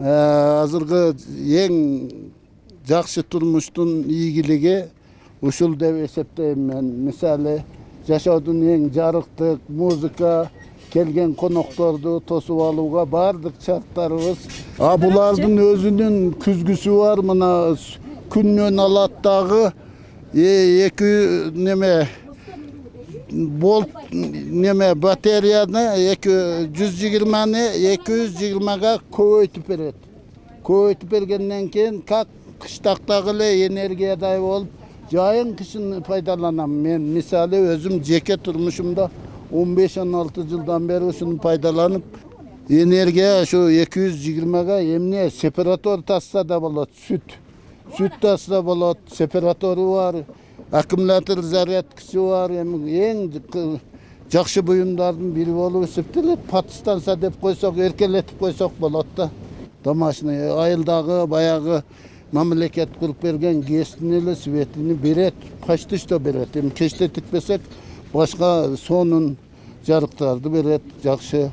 Azırkı en жақсы turmuştun iyigiligi uşul dep esepteyim men. Misali yaşaudun en jarıktık muzika kelgen konoktordu tosup alууga bardыk şartlarыбыз. Bulardın özünün küzgüsü var mına künnön alat dagı eki neme bolt neme bateriyаны 120'ni 220'ga көбөйтүп берет. Көбөйтүп бергенден кийин как кыштактагы эле энергиядай болуп жайын кышын пайдаланам. Мен мисалы өзүм жеке турмушумда 15-16 жылдан бeri ушуну пайдаланып энергия şu 220'ga эмне сепаратор тасса да болот, süt tassa болот, сепаратору бар, аккумулятор зарядкасы бар. Эң жакшы буюмдардын бири болуп эсептелет. Патстанса деп койсок, эркелетип койсок болот да. Домашний айылдагы баягы мамлекет куруп берген гэстин эле светини берет, почти что берет. Эми кечте тикпесек башка сонун жарыктарды берет, жакшы.